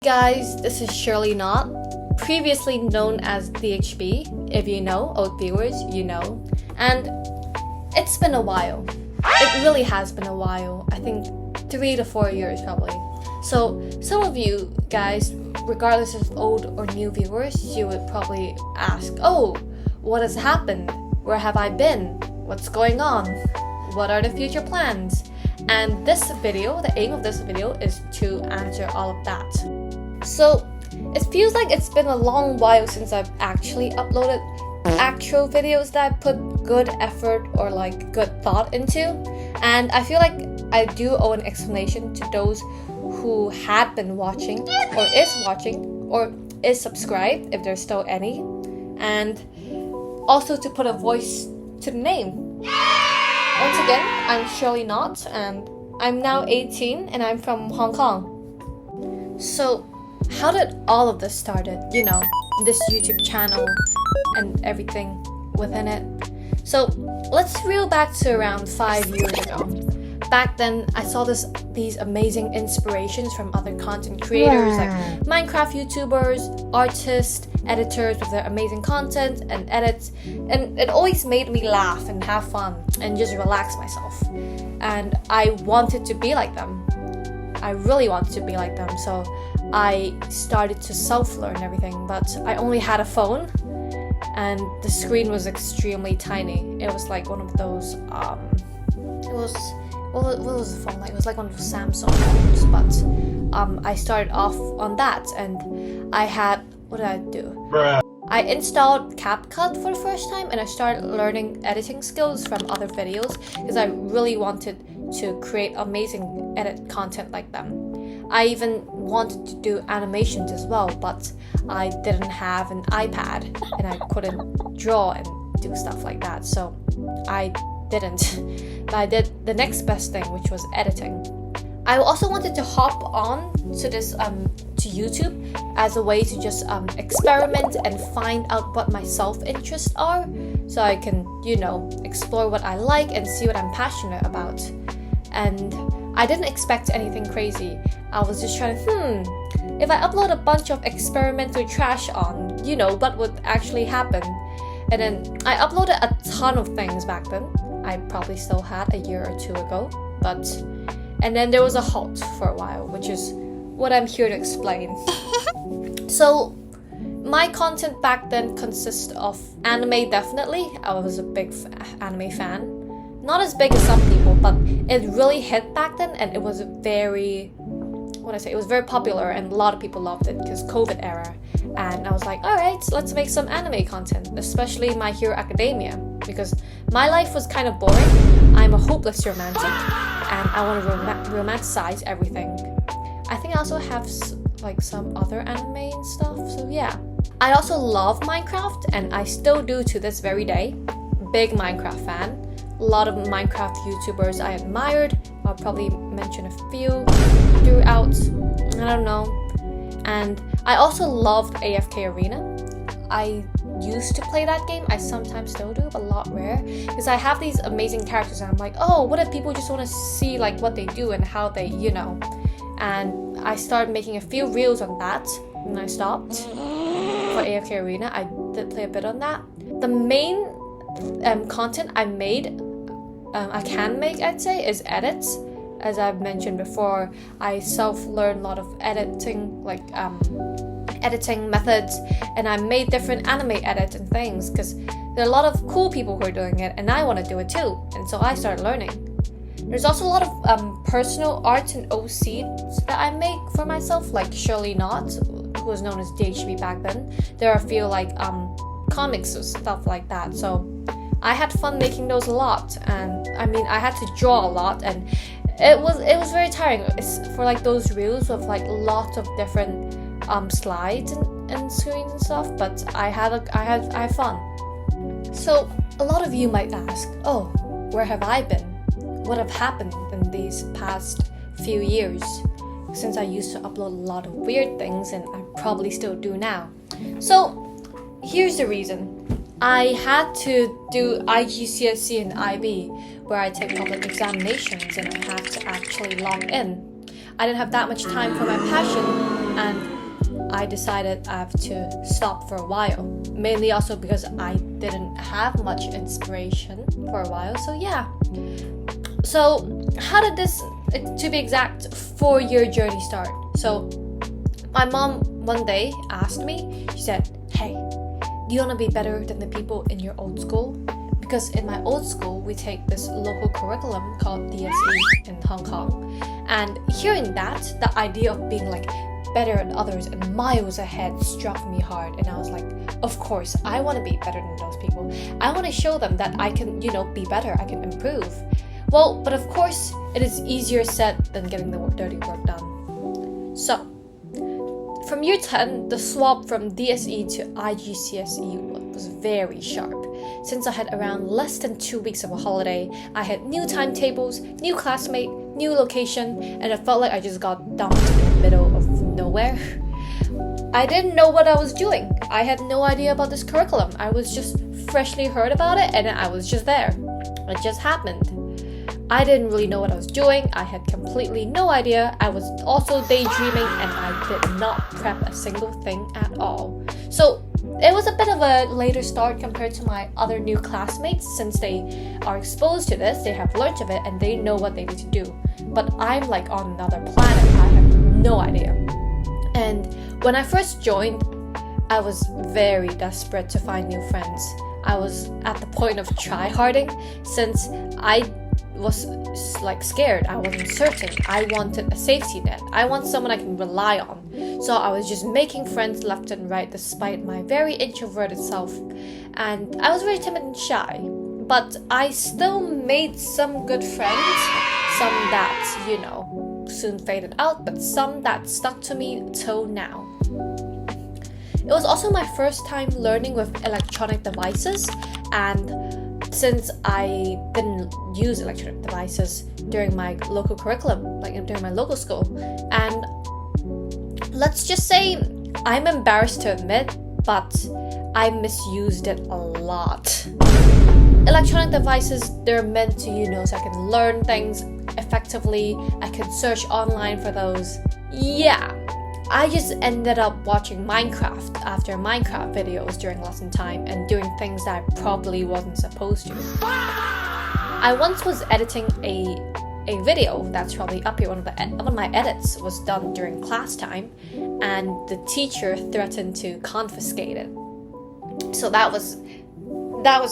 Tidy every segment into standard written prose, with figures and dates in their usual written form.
Guys, this is Shirley Knott, previously known as DHB. If you know, old viewers, you know. And it's been a while. It really has been a while. I think 3 to 4 years probably. So some of you guys, regardless of old or new viewers, you would probably ask, oh, what has happened? Where have I been? What's going on? What are the future plans? And this video, the aim of this video is to answer all of that. So it feels like it's been a long while since I've actually uploaded actual videos that I put good effort or like good thought into, and I feel like I do owe an explanation to those who had been watching or is subscribed if there's still any, and also to put a voice to the name. Once again, I'm Shirley Knott and I'm now 18 and I'm from Hong Kong. So how did all of this started? You know, this YouTube channel and everything within it. So let's reel back to around 5 years ago. Back then, I saw these amazing inspirations from other content creators like Minecraft YouTubers, artists, editors with their amazing content and edits, and it always made me laugh and have fun and just relax myself. And I wanted to be like them. I really wanted to be like them, so I started to self-learn everything, but I only had a phone and the screen was extremely tiny. It was like one of those, what was the phone like? It was like one of those Samsung phones, but I started off on that and I had, what did I do? Bruh. I installed CapCut for the first time and I started learning editing skills from other videos because I really wanted to create amazing edit content like them. I even wanted to do animations as well, but I didn't have an iPad and I couldn't draw and do stuff like that, so I didn't. But I did the next best thing, which was editing. I also wanted to hop on to this to YouTube as a way to just experiment and find out what my self-interests are, so I can, you know, explore what I like and see what I'm passionate about. And I didn't expect anything crazy. I was just trying to, if I upload a bunch of experimental trash on, you know, what would actually happen? And then I uploaded a ton of things back then. I probably still had a year or two ago, and then there was a halt for a while, which is what I'm here to explain. So my content back then consists of anime, definitely. I was a big anime fan. Not as big as some people, but it really hit back then, and it was very, it was very popular and a lot of people loved it because COVID era. And I was like, alright, let's make some anime content, especially My Hero Academia, because my life was kind of boring. I'm a hopeless romantic and I want to romanticize everything. I think I also have like some other anime and stuff, so yeah. I also love Minecraft and I still do to this very day. Big Minecraft fan. A lot of Minecraft YouTubers I admired. I'll probably mention a few throughout, I don't know. And I also loved AFK Arena. I used to play that game. I sometimes still do, but a lot rare. Because I have these amazing characters and I'm like, oh, what if people just want to see like what they do and how they, you know. And I started making a few reels on that and I stopped for AFK Arena. I did play a bit on that. The main content I made, I can make, I'd say, is edits. As I've mentioned before, I self-learned a lot of editing, like editing methods, and I made different anime edits and things because there are a lot of cool people who are doing it and I want to do it too, and so I started learning. There's also a lot of personal art and OCs that I make for myself, like Shirley Knott, who was known as DHB back then. There are a few like comics or stuff like that, so I had fun making those a lot, and I mean I had to draw a lot, and it was very tiring. It's for like those reels with like lots of different slides and screens and stuff, but I had fun. So a lot of you might ask, oh, where have I been? What have happened in these past few years? Since I used to upload a lot of weird things, and I probably still do now. So here's the reason. I had to do IGCSE and IB, where I take public examinations and I have to actually log in. I didn't have that much time for my passion, and I decided I have to stop for a while. Mainly also because I didn't have much inspiration for a while. So yeah. So how did this, to be exact, 4-year journey start? So my mom one day asked me, she said, "Hey, do you want to be better than the people in your old school?" Because in my old school, we take this local curriculum called DSE in Hong Kong. And hearing that, the idea of being like better than others and miles ahead struck me hard. And I was like, of course, I want to be better than those people. I want to show them that I can, be better, I can improve. Well, but of course, it is easier said than getting the dirty work done. So, from year 10, the swap from DSE to IGCSE was very sharp. Since I had around less than 2 weeks of a holiday, I had new timetables, new classmate, new location, and I felt like I just got dumped in the middle of nowhere. I didn't know what I was doing. I had no idea about this curriculum. I was just freshly heard about it and I was just there. It just happened. I didn't really know what I was doing. I had completely no idea. I was also daydreaming and I did not prep a single thing at all. So it was a bit of a later start compared to my other new classmates since they are exposed to this, they have learned of it and they know what they need to do. But I'm like on another planet. I have no idea. And when I first joined, I was very desperate to find new friends. I was at the point of tryharding since I was like scared. I wasn't certain. I wanted a safety net. I want someone I can rely on. So I was just making friends left and right despite my very introverted self. And I was very timid and shy. But I still made some good friends. Some that, soon faded out, but some that stuck to me till now. It was also my first time learning with electronic devices, and since I didn't use electronic devices during my local curriculum, like during my local school, and let's just say I'm embarrassed to admit, but I misused it a lot. Electronic devices, they're meant to, so I can learn things effectively. I can search online for those. Yeah, I just ended up watching Minecraft after Minecraft videos during lesson time and doing things that I probably wasn't supposed to. I once was editing a video that's probably up here. One of my edits was done during class time, and the teacher threatened to confiscate it. So that was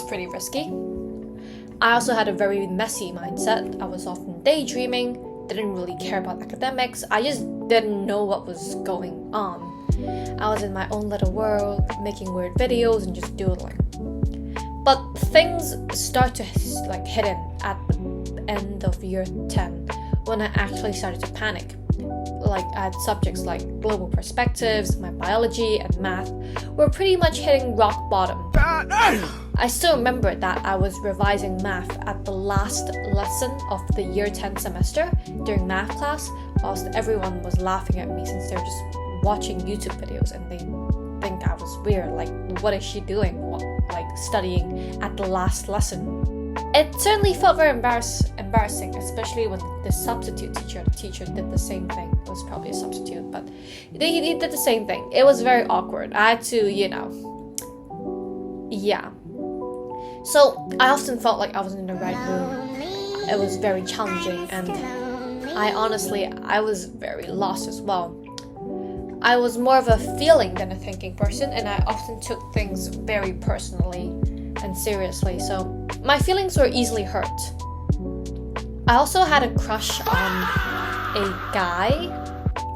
pretty risky. I also had a very messy mindset. I was often daydreaming, didn't really care about academics. I just didn't know what was going on. I was in my own little world, making weird videos and just doodling. But things start to hit in at the end of year 10 when I actually started to panic. Like I had subjects like global perspectives, my biology and math were pretty much hitting rock bottom. I still remember that I was revising math at the last lesson of the year 10 semester during math class, whilst everyone was laughing at me since they're just watching YouTube videos and they think I was weird. Like, what is she doing? Like studying at the last lesson. It certainly felt very embarrassing, especially when the substitute teacher did the same thing. It was probably a substitute, but he did the same thing. It was very awkward. I had to, yeah. So I often felt like I wasn't in the right mood. It was very challenging, and I was very lost as well. I was more of a feeling than a thinking person, and I often took things very personally and seriously, so my feelings were easily hurt. I also had a crush on a guy,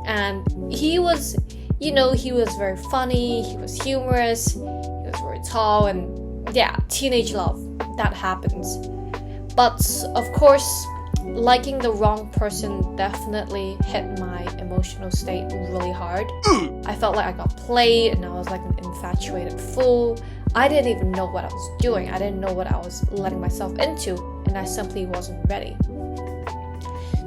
and he was very funny, he was humorous, he was very tall, and yeah, teenage love, that happens. But of course, liking the wrong person definitely hit my emotional state really hard. I felt like I got played and I was like an infatuated fool. I didn't even know what I was doing. I didn't know what I was letting myself into, and I simply wasn't ready.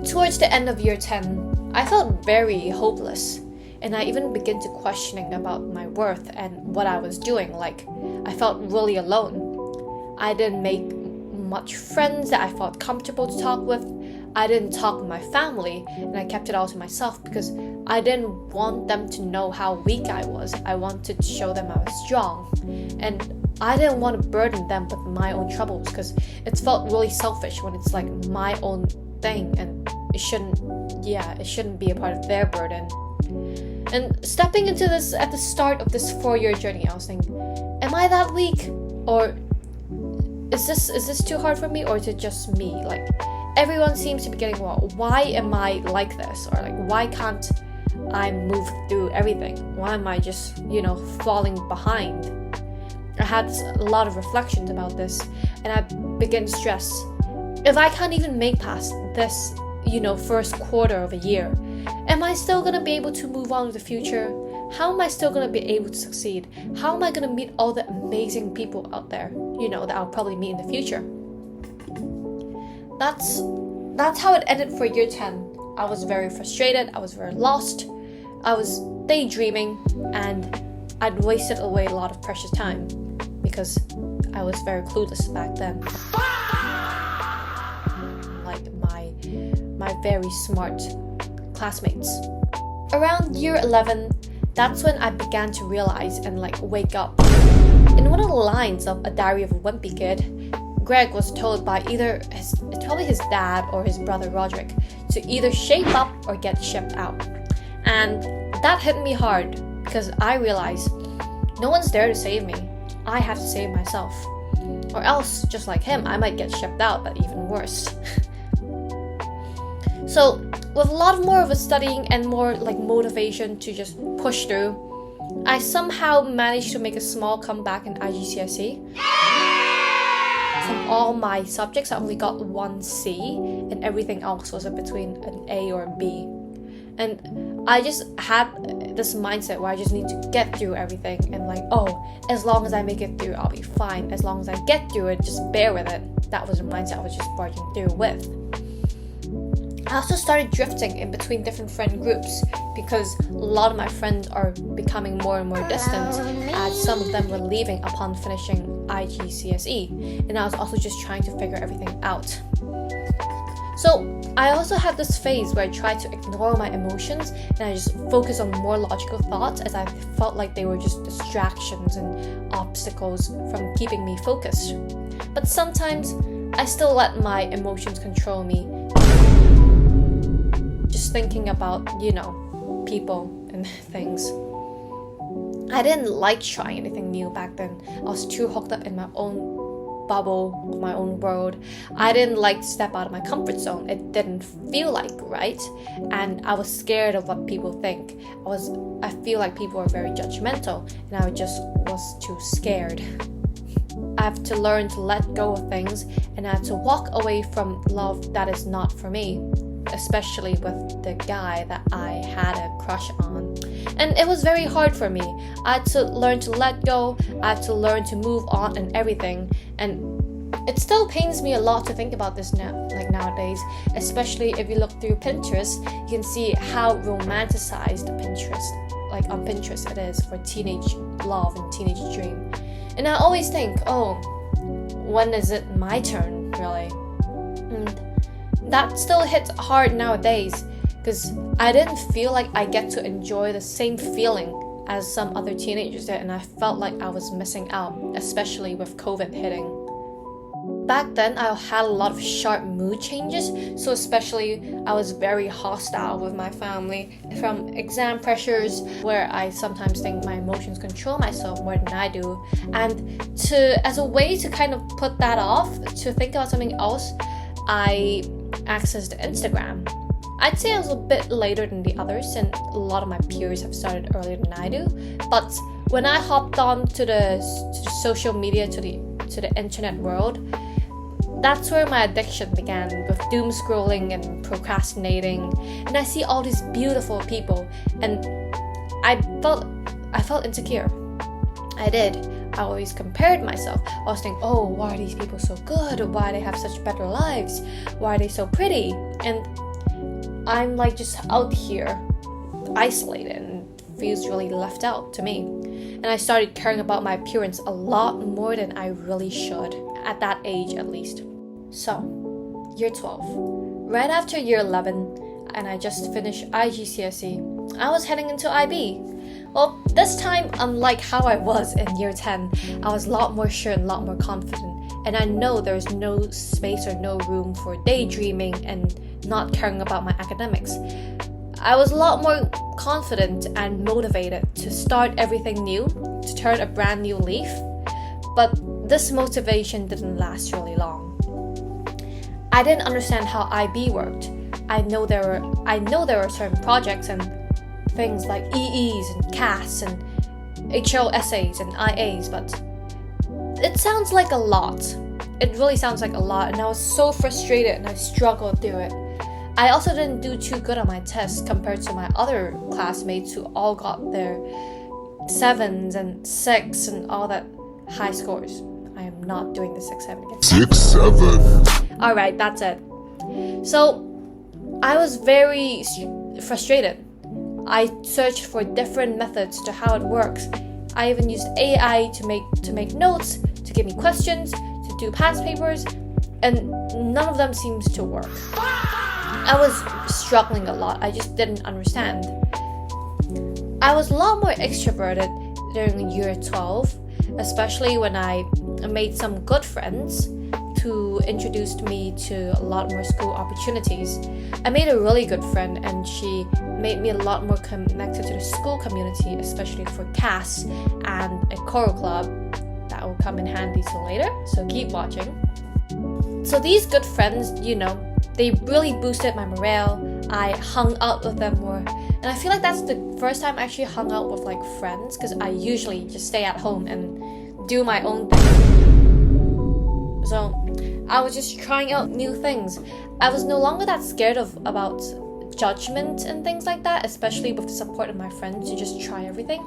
Towards the end of year 10, I felt very hopeless, and I even began to questioning about my worth and what I was doing. Like, I felt really alone. I didn't make much friends that I felt comfortable to talk with. I didn't talk with my family, and I kept it all to myself because I didn't want them to know how weak I was. I wanted to show them I was strong. And I didn't want to burden them with my own troubles, because it felt really selfish when it's like my own thing, and it shouldn't be a part of their burden. And stepping into this at the start of this 4-year journey, I was thinking, am I that weak? Or is this too hard for me, or is it just me? Like, everyone seems to be getting well. Why am I like this? Or like, why can't I move through everything? Why am I just, falling behind? I had a lot of reflections about this, and I began to stress, if I can't even make past this, first quarter of a year, am I still going to be able to move on with the future? How am I still going to be able to succeed? How am I going to meet all the amazing people out there, that I'll probably meet in the future? That's how it ended for year 10. I was very frustrated, I was very lost, I was daydreaming, and I'd wasted away a lot of precious time because I was very clueless back then. Like my very smart classmates. Around year 11, that's when I began to realize and wake up. In one of the lines of A Diary of a Wimpy Kid, Greg was told by probably his dad or his brother Roderick, to either shape up or get shipped out. And that hit me hard because I realized no one's there to save me. I have to save myself. Or else, just like him, I might get shipped out, but even worse. So, with a lot more of a studying and more motivation to just push through, I somehow managed to make a small comeback in IGCSE. From all my subjects, I only got 1 C, and everything else was between an A or a B. And I just had this mindset where I just need to get through everything, and as long as I make it through, I'll be fine. As long as I get through it, just bear with it. That was the mindset I was just barging through with. I also started drifting in between different friend groups because a lot of my friends are becoming more and more distant, as some of them were leaving upon finishing IGCSE, and I was also just trying to figure everything out. So I also had this phase where I tried to ignore my emotions and I just focused on more logical thoughts, as I felt like they were just distractions and obstacles from keeping me focused. But sometimes I still let my emotions control me, just thinking about, people and things. I didn't like trying anything new back then. I was too hooked up in my own bubble, my own world. I didn't like to step out of my comfort zone. It didn't feel right, and I was scared of what people think. I feel like people are very judgmental, and I just was too scared. I have to learn to let go of things, and I have to walk away from love that is not for me, especially with the guy that I had a crush on. And it was very hard for me. I had to learn to let go, I had to learn to move on and everything. And it still pains me a lot to think about this now, nowadays, especially if you look through Pinterest, you can see how romanticized on Pinterest it is for teenage love and teenage dream. And I always think, when is it my turn, really? And that still hits hard nowadays, because I didn't feel like I get to enjoy the same feeling as some other teenagers did, and I felt like I was missing out, especially with COVID hitting. Back then, I had a lot of sharp mood changes, so especially I was very hostile with my family, from exam pressures, where I sometimes think my emotions control myself more than I do, and as a way to kind of put that off, to think about something else, I accessed Instagram. I'd say I was a bit later than the others, and a lot of my peers have started earlier than I do, but when I hopped on to the social media, to the internet world, that's where my addiction began, with doom scrolling and procrastinating, and I see all these beautiful people, and I felt insecure. I did. I always compared myself. I was thinking, why are these people so good? Why do they have such better lives? Why are they so pretty? And I'm just out here, isolated, and feels really left out to me. And I started caring about my appearance a lot more than I really should, at that age at least. So, year 12. Right after year 11, and I just finished IGCSE, I was heading into IB. Well, this time, unlike how I was in year 10, I was a lot more sure and a lot more confident. And I know there's no space or no room for daydreaming and not caring about my academics. I was a lot more confident and motivated to start everything new, to turn a brand new leaf. But this motivation didn't last really long. I didn't understand how IB worked. I know there were certain projects and things like EEs and CAS and HL essays and IAs, but it sounds like a lot. It really sounds like a lot, and I was so frustrated and I struggled through it. I also didn't do too good on my tests compared to my other classmates who all got their 7s and 6 and all that high scores. I am not doing the 6, 7 again. 6, 7. Alright, that's it. So, I was very frustrated. I searched for different methods to how it works. I even used AI to make notes, to give me questions, to do past papers, and none of them seems to work. I was struggling a lot. I just didn't understand. I was a lot more extroverted during year 12, especially when I made some good friends who introduced me to a lot more school opportunities. I made a really good friend, and she made me a lot more connected to the school community, especially for CAS and a choral club. That will come in handy till later, so keep watching. So these good friends, they really boosted my morale. I hung out with them more, and I feel like that's the first time I actually hung out with like friends, because I usually just stay at home and do my own thing. So I was just trying out new things. I was no longer that scared about judgment and things like that, especially with the support of my friends, to just try everything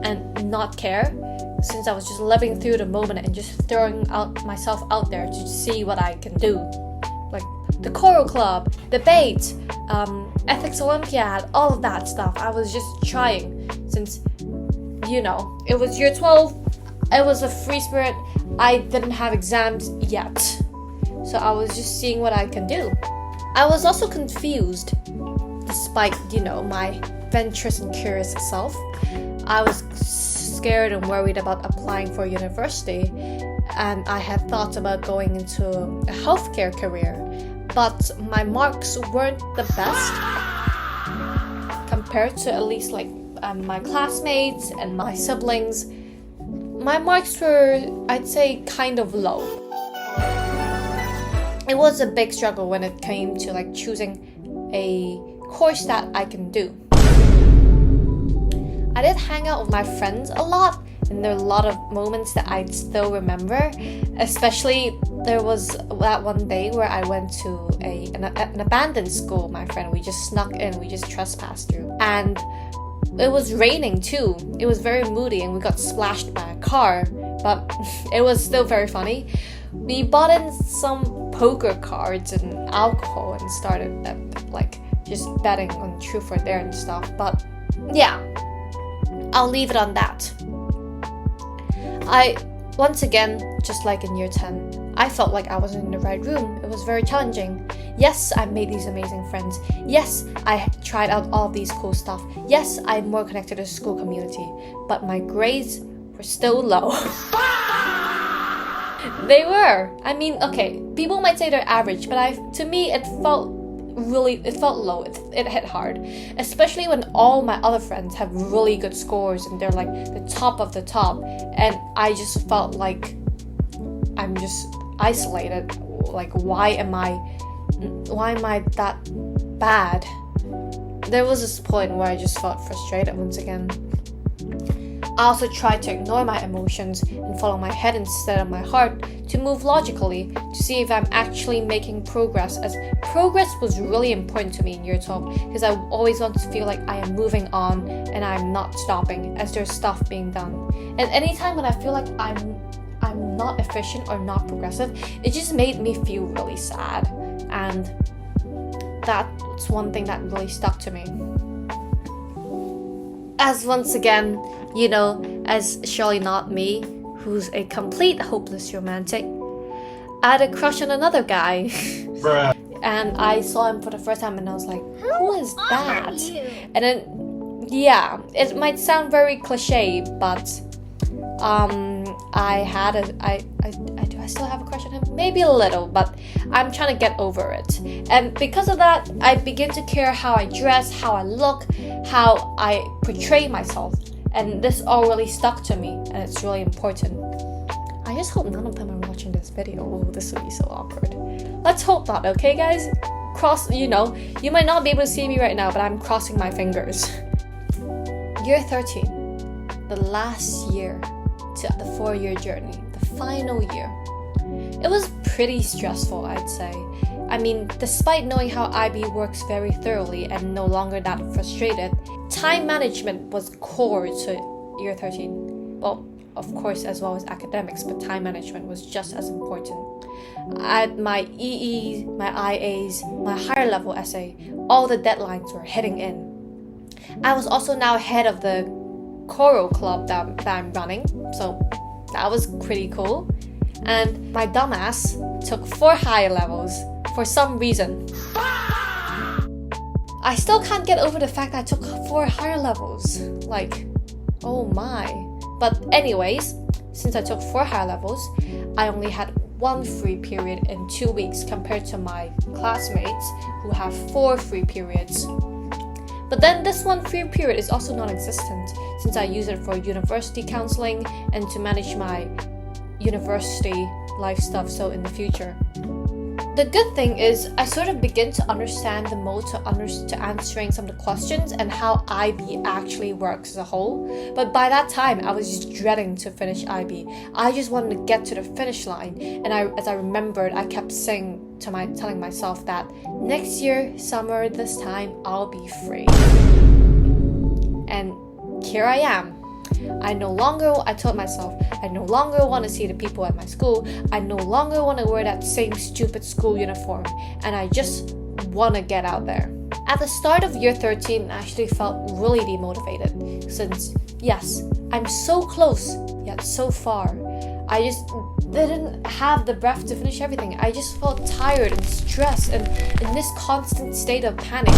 and not care, since I was just living through the moment and just throwing myself out there to see what I can do. Like the choral club, debate, ethics Olympiad, all of that stuff. I was just trying, since it was year 12, it was a free spirit. I didn't have exams yet, so I was just seeing what I can do. I was also confused, despite my adventurous and curious self. I was scared and worried about applying for university, and I had thoughts about going into a healthcare career, but my marks weren't the best compared to at least my classmates and my siblings. My marks were, I'd say, kind of low. It was a big struggle when it came to choosing a course that I can do. I did hang out with my friends a lot, and there are a lot of moments that I still remember. Especially, there was that one day where I went to an abandoned school, my friend. We just snuck in, we just trespassed through. And it was raining too. It was very moody, and we got splashed by a car, but it was still very funny. We bought in some poker cards and alcohol and started just betting on truth or dare and stuff. But yeah, I'll leave it on that. Once again, just like in year 10, I felt like I wasn't in the right room. It was very challenging. Yes, I made these amazing friends. Yes, I tried out all of these cool stuff. Yes, I'm more connected to the school community. But my grades were still low. They were. I mean, okay, people might say they're average, but to me, it felt low. It hit hard, especially when all my other friends have really good scores and they're like the top of the top, and I just felt like I'm just isolated. Like, why am I that bad? There was this point where I just felt frustrated once again. I also tried to ignore my emotions and follow my head instead of my heart, to move logically, to see if I'm actually making progress, as progress was really important to me in year 12, because I always want to feel like I am moving on and I'm not stopping, as there's stuff being done. And anytime when I feel like I'm not efficient or not progressive, it just made me feel really sad, and that's one thing that really stuck to me. As once again, as surely not me, who's a complete hopeless romantic, I had a crush on another guy. And I saw him for the first time and I was like, who is that? And then yeah, it might sound very cliche, but do I still have a crush on him? Maybe a little, but I'm trying to get over it. And because of that, I begin to care how I dress, how I look, how I portray myself. And this all really stuck to me, and it's really important. I just hope none of them are watching this video. Oh, this would be so awkward. Let's hope not, okay guys? You might not be able to see me right now, but I'm crossing my fingers. Year 13, the last year to the 4-year journey, the final year. It was pretty stressful, I'd say. I mean, despite knowing how IB works very thoroughly and no longer that frustrated, time management was core to year 13. Well, of course, as well as academics, but time management was just as important. At my EE, my IAs, my higher level essay, all the deadlines were hitting in. I was also now head of the choral club that I'm running, so that was pretty cool. And my dumbass took 4 higher levels for some reason. I still can't get over the fact that I took 4 higher levels. Like, oh my. But anyways, since I took 4 higher levels, I only had 1 free period in 2 weeks compared to my classmates who have 4 free periods. But then this 1 free period is also non-existent since I use it for university counseling and to manage my university life stuff, so in the future. The good thing is I sort of begin to understand the mode to answering some of the questions and how IB actually works as a whole. But by that time, I was just dreading to finish IB. I just wanted to get to the finish line, and as I remembered, I kept telling myself that next year, summer, this time, I'll be free. And here I am. I told myself, I no longer want to see the people at my school. I no longer want to wear that same stupid school uniform. And I just want to get out there. At the start of year 13, I actually felt really demotivated. Since, yes, I'm so close, yet so far. I just didn't have the breath to finish everything. I just felt tired and stressed and in this constant state of panic.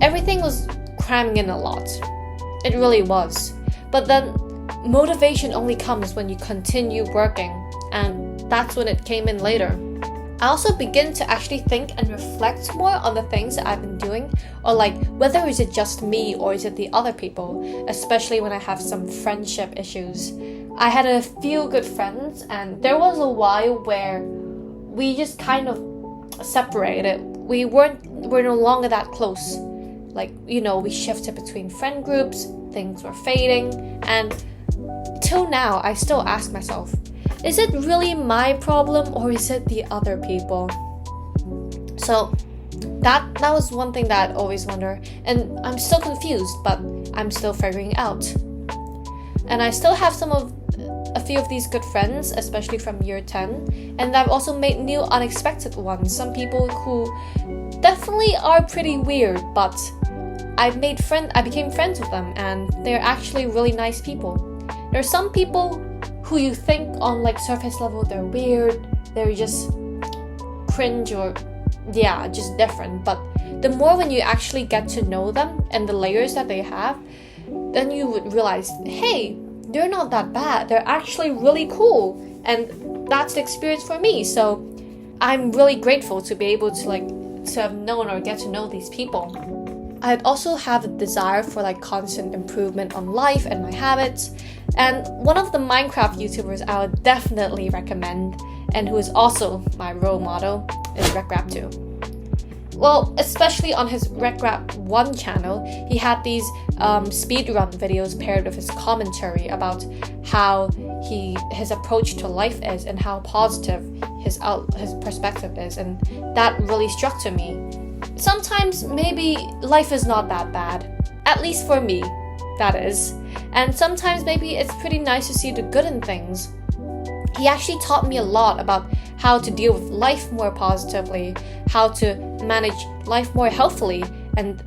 Everything was cramming in a lot. It really was. But then motivation only comes when you continue working, and that's when it came in later. I also begin to actually think and reflect more on the things that I've been doing, or like whether is it just me or is it the other people, especially when I have some friendship issues. I had a few good friends, and there was a while where we just kind of separated. We're no longer that close. Like, we shifted between friend groups, things were fading, and till now, I still ask myself, is it really my problem or is it the other people? So that was one thing that I always wonder, and I'm still confused, but I'm still figuring it out. And I still have a few of these good friends, especially from year 10, and I've also made new unexpected ones. Some people who definitely are pretty weird, but I became friends with them, and they're actually really nice people. There are some people who you think on like surface level they're weird, they're just cringe or just different, but the more when you actually get to know them and the layers that they have, then you would realize, hey, they're not that bad, they're actually really cool, and that's the experience for me. So I'm really grateful to be able to have known or get to know these people. I'd also have a desire for constant improvement on life and my habits. And one of the Minecraft YouTubers I would definitely recommend, and who is also my role model, is RecRap2. Well, especially on his RecRap1 channel, he had these speedrun videos paired with his commentary about how his approach to life is and how positive his perspective is, and that really struck to me. Sometimes maybe life is not that bad, at least for me, that is. And sometimes maybe it's pretty nice to see the good in things. He actually taught me a lot about how to deal with life more positively, how to manage life more healthily, and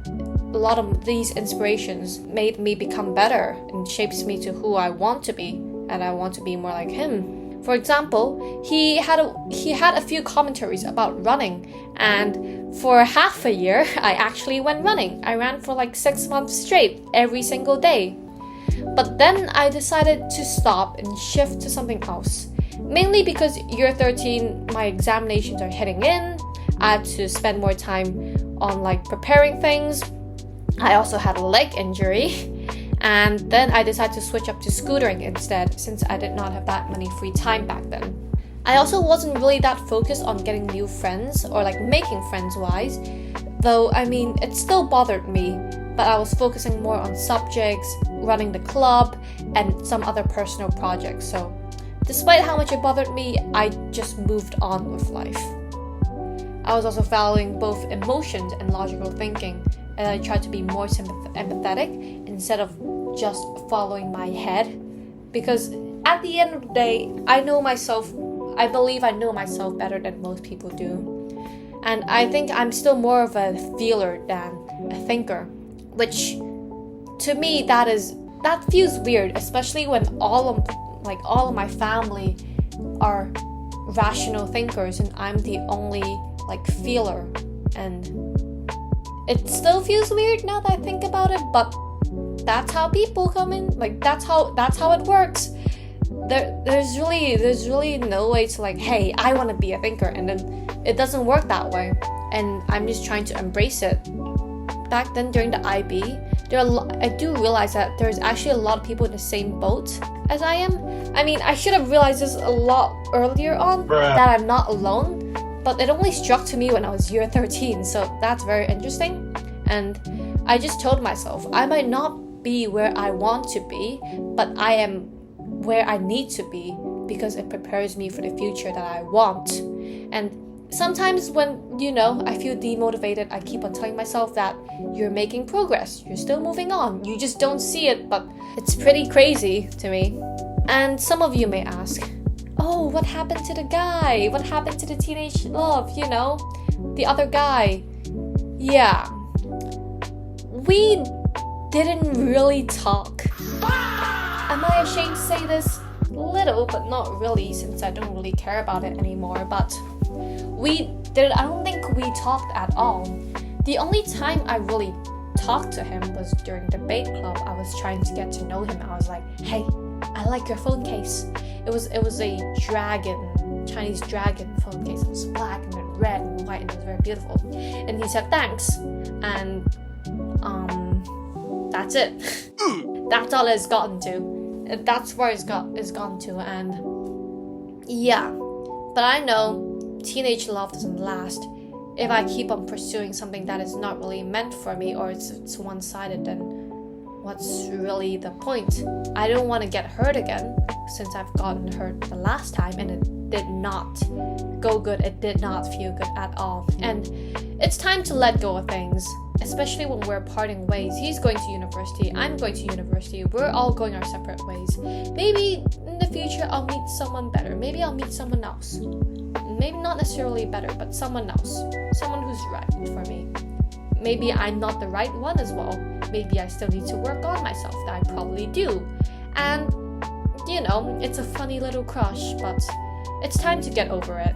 a lot of these inspirations made me become better and shapes me to who I want to be, and I want to be more like him. For example, he had a few commentaries about running, and for half a year, I actually went running. I ran for like 6 months straight, every single day. But then I decided to stop and shift to something else. Mainly because year 13, my examinations are heading in. I had to spend more time on like preparing things. I also had a leg injury. And then I decided to switch up to scootering instead, since I did not have that many free time back then. I also wasn't really that focused on getting new friends or like making friends wise, though I mean it still bothered me, but I was focusing more on subjects, running the club, and some other personal projects. So despite how much it bothered me, I just moved on with life. I was also valuing both emotions and logical thinking, and I tried to be more empathetic instead of just following my head, because at the end of the day, I believe I know myself better than most people do. And I think I'm still more of a feeler than a thinker, which to me that feels weird, especially when all of my family are rational thinkers and I'm the only like feeler. And it still feels weird now that I think about it, but that's how people come in. Like that's how it works. There's really no way to like, hey, I want to be a thinker, and then it doesn't work that way. And I'm just trying to embrace it. Back then during the IB, I do realize that there's actually a lot of people in the same boat as I am. I mean, I should have realized this a lot earlier on, that I'm not alone, but it only struck to me when I was year 13, so that's very interesting. And I just told myself, I might not be where I want to be, but I am where I need to be because it prepares me for the future that I want. And sometimes when, I feel demotivated, I keep on telling myself that you're making progress, you're still moving on, you just don't see it, but it's pretty crazy to me. And some of you may ask, oh, what happened to the guy? What happened to the teenage love, the other guy? Yeah, we didn't really talk. Am I ashamed to say this? Little, but not really, since I don't really care about it anymore. But I don't think we talked at all. The only time I really talked to him was during debate club. I was trying to get to know him. I was like, hey, I like your phone case. It was a Chinese dragon phone case. It was black and then red and white, and it was very beautiful. And he said thanks. And that's it. That's all it's gotten to. That's where it's gone to. And yeah, but I know teenage love doesn't last. If I keep on pursuing something that is not really meant for me, or it's one-sided, then what's really the point? I don't want to get hurt again, since I've gotten hurt the last time and it did not go good. It did not feel good at all. And it's time to let go of things, especially when we're parting ways. He's going to university, I'm going to university, we're all going our separate ways. Maybe in the future I'll meet someone better. Maybe I'll meet someone else. Maybe not necessarily better, but someone else. Someone who's right for me. Maybe I'm not the right one as well. Maybe I still need to work on myself. That I probably do. And, it's a funny little crush, but it's time to get over it.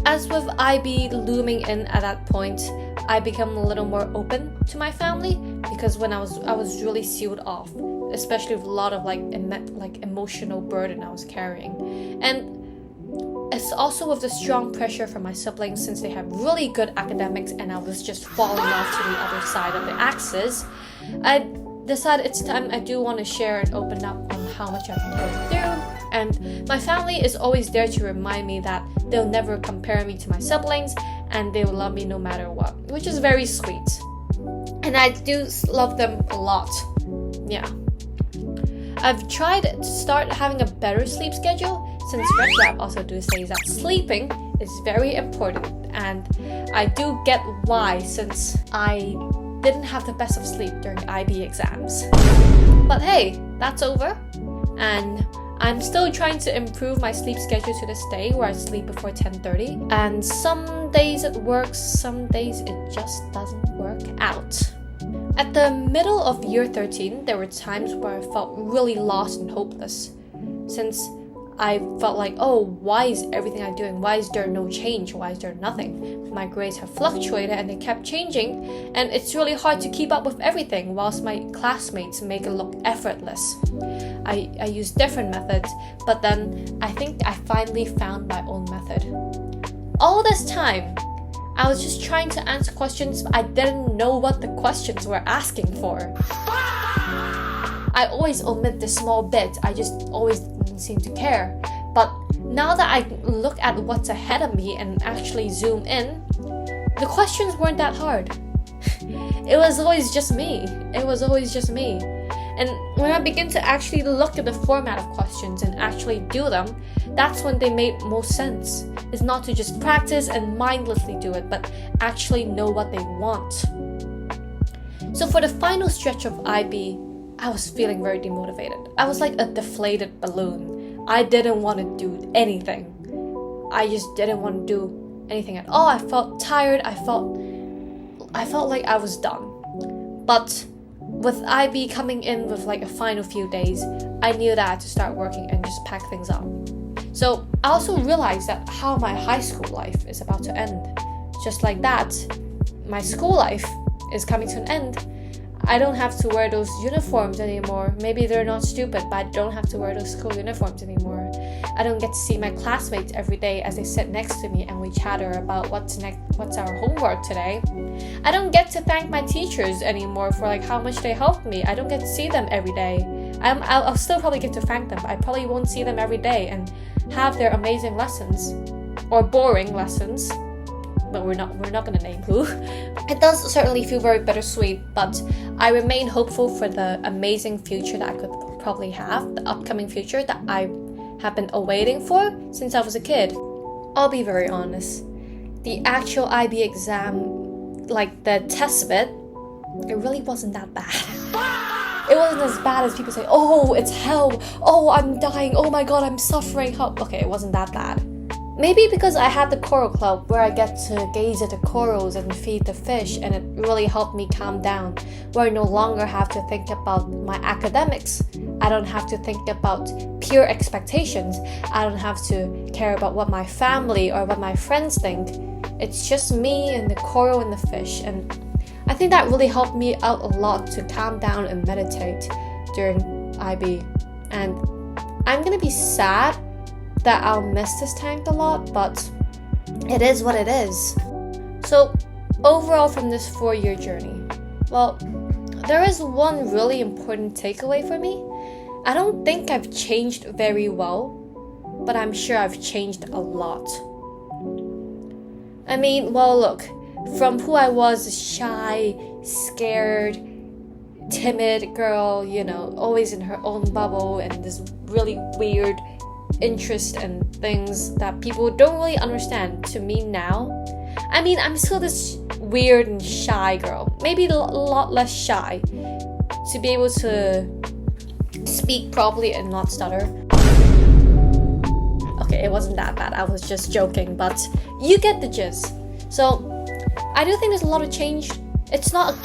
As with IB looming in at that point, I became a little more open to my family, because when I was really sealed off, especially with a lot of emotional burden I was carrying. And it's also with the strong pressure from my siblings, since they have really good academics and I was just falling off to the other side of the axis. I decided it's time. I do want to share and open up on how much I've been going through. And my family is always there to remind me that they'll never compare me to my siblings and they will love me no matter what, which is very sweet. And I do love them a lot. Yeah. I've tried to start having a better sleep schedule, since Red Rap also do say that sleeping is very important, and I do get why, since I didn't have the best of sleep during IB exams. But hey, that's over, and I'm still trying to improve my sleep schedule to this day, where I sleep before 10:30, and some days it works, some days it just doesn't work out. At the middle of year 13, there were times where I felt really lost and hopeless, since I felt like, oh, why is everything I'm doing? Why is there no change? Why is there nothing? My grades have fluctuated and they kept changing, and it's really hard to keep up with everything whilst my classmates make it look effortless. I use different methods, but then I think I finally found my own method. All this time, I was just trying to answer questions, but I didn't know what the questions were asking for. I always omit this small bit, I just always didn't seem to care. But now that I look at what's ahead of me and actually zoom in, the questions weren't that hard. It was always just me. And when I begin to actually look at the format of questions and actually do them, that's when they made most sense. It's not to just practice and mindlessly do it, but actually know what they want. So for the final stretch of IB, I was feeling very demotivated. I was like a deflated balloon. I didn't want to do anything. I just didn't want to do anything at all. I felt tired. I felt like I was done. But with IB coming in with like a final few days, I knew that I had to start working and just pack things up. So I also realized that how my high school life is about to end. Just like that, my school life is coming to an end. I don't have to wear those uniforms anymore. Maybe they're not stupid, but I don't have to wear those school uniforms anymore. I don't get to see my classmates every day as they sit next to me and we chatter about what's our homework today. I don't get to thank my teachers anymore for like how much they helped me. I don't get to see them every day. I'll still probably get to thank them, but I probably won't see them every day and have their amazing lessons or boring lessons. But we're not gonna name who. It does certainly feel very bittersweet, but I remain hopeful for the amazing future that I could probably have, the upcoming future that I have been awaiting for since I was a kid. I'll be very honest. The actual IB exam, like the test of it really wasn't that bad. It wasn't as bad as people say, oh, it's hell, oh, I'm dying, oh my god, I'm suffering, help. Okay, it wasn't that bad. Maybe because I had the coral club where I get to gaze at the corals and feed the fish, and it really helped me calm down, where I no longer have to think about my academics. I don't have to think about peer expectations. I don't have to care about what my family or what my friends think. It's just me and the coral and the fish, and I think that really helped me out a lot to calm down and meditate during IB. And I'm gonna be sad that I'll miss this tank a lot, but it is what it is. So overall from this 4-year journey, well, there is one really important takeaway for me. I don't think I've changed very well, but I'm sure I've changed a lot. I mean, well, look, from who I was, a shy, scared, timid girl, always in her own bubble and this really weird interest and things that people don't really understand, to me now, I mean, I'm still this weird and shy girl, maybe a lot less shy, to be able to speak properly and not stutter. Okay, it wasn't that bad, I was just joking, but you get the gist. So I do think there's a lot of change. It's not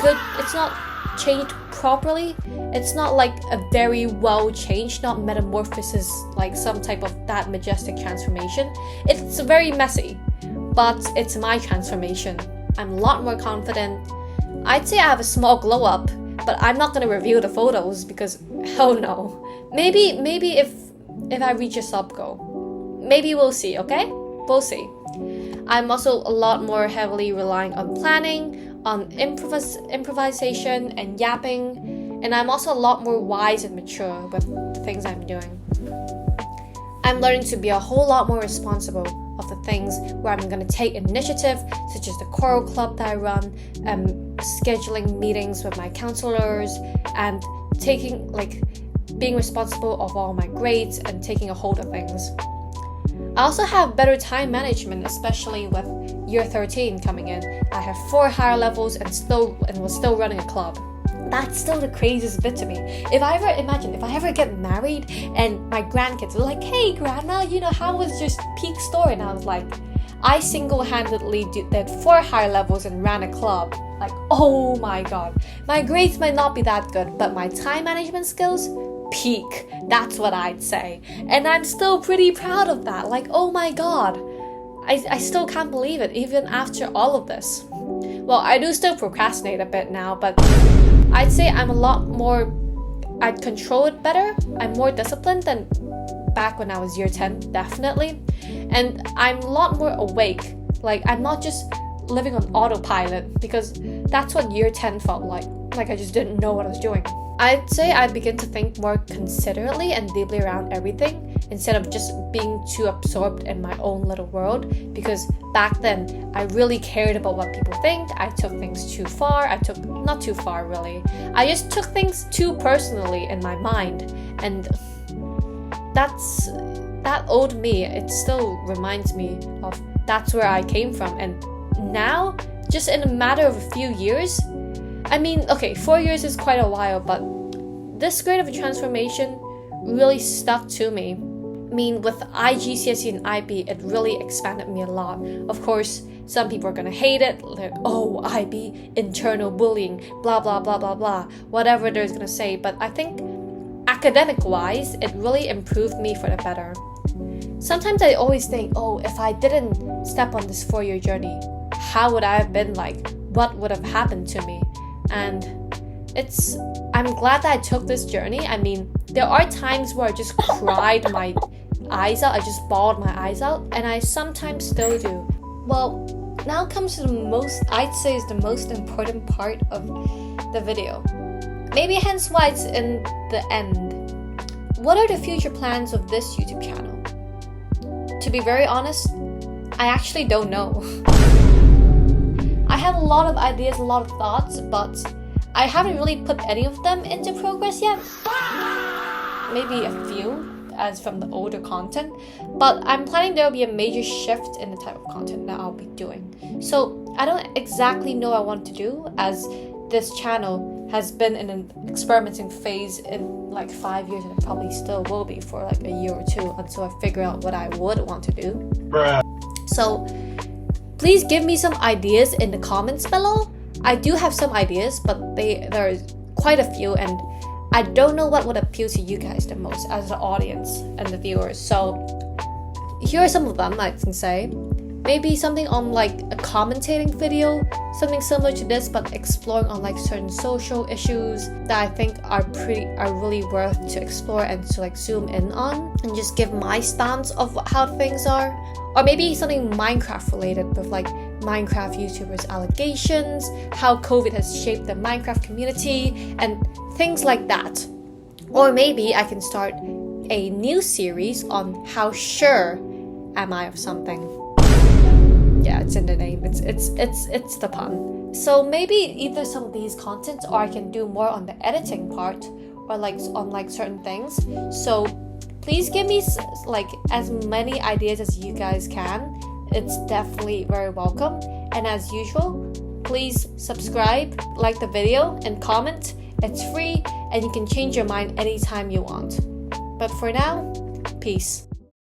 changed properly. It's not like a very well changed, not metamorphosis, like some type of that majestic transformation. It's very messy, but it's my transformation. I'm a lot more confident. I'd say I have a small glow up, but I'm not gonna review the photos because hell no. Maybe if I reach a sub goal, maybe we'll see. Okay, we'll see. I'm also a lot more heavily relying on planning, on improvisation and yapping, and I'm also a lot more wise and mature with the things I'm doing. I'm learning to be a whole lot more responsible of the things where I'm going to take initiative, such as the choral club that I run, scheduling meetings with my counselors, and being responsible of all my grades and taking a hold of things. I also have better time management, especially with year 13 coming in. I have 4 higher levels and was still running a club. That's still the craziest bit to me. If I ever get married and my grandkids were like, hey grandma, how was your peak story? And I was like, I single-handedly did 4 higher levels and ran a club. Like, oh my god. My grades might not be that good, but my time management skills, peak. That's what I'd say. And I'm still pretty proud of that. Like, oh my god. I still can't believe it, even after all of this. Well, I do still procrastinate a bit now, but I'd say I'm a lot more, I'd control it better. I'm more disciplined than back when I was year 10, definitely. And I'm a lot more awake. Like, I'm not just living on autopilot, because that's what year 10 felt like. Like, I just didn't know what I was doing. I'd say I begin to think more considerately and deeply around everything, instead of just being too absorbed in my own little world, because back then I really cared about what people think. I took things too far. Not too far really. I just took things too personally in my mind, and that old me, it still reminds me of that's where I came from. And now, just in a matter of a few years, I mean, okay, 4 years is quite a while, but this great of a transformation really stuck to me. I mean, with IGCSE and IB, it really expanded me a lot. Of course, some people are gonna hate it, like, oh, IB, internal bullying, blah, blah, blah, blah, blah, whatever they're gonna say. But I think academic-wise, it really improved me for the better. Sometimes I always think, oh, if I didn't step on this 4-year journey, how would I have been like? What would have happened to me? And I'm glad that I took this journey. I mean, there are times where I just cried my eyes out. I just bawled my eyes out, and I sometimes still do. Well, now comes to I'd say is the most important part of the video. Maybe hence why it's in the end. What are the future plans of this YouTube channel? To be very honest, I actually don't know. I have a lot of ideas, a lot of thoughts, but I haven't really put any of them into progress yet. Maybe a few, as from the older content, but I'm planning there will be a major shift in the type of content that I'll be doing. So I don't exactly know what I want to do, as this channel has been in an experimenting phase in like 5 years, and it probably still will be for like a year or two until I figure out what I would want to do. Bruh. So please give me some ideas in the comments below. I do have some ideas, but there's quite a few, and I don't know what would appeal to you guys the most as the audience and the viewers. So here are some of them I can say. Maybe something on like a commentating video, something similar to this, but exploring on like certain social issues that I think are really worth to explore and to like zoom in on, and just give my stance of how things are. Or maybe something Minecraft related, with like Minecraft YouTubers allegations, how COVID has shaped the Minecraft community, and things like that. Or maybe I can start a new series on how sure am I of something. Yeah, it's in the name. It's the pun. So maybe either some of these contents, or I can do more on the editing part, or like on like certain things. So please give me like as many ideas as you guys can. It's definitely very welcome. And as usual, please subscribe, like the video, and comment. It's free, and you can change your mind anytime you want. But for now, peace.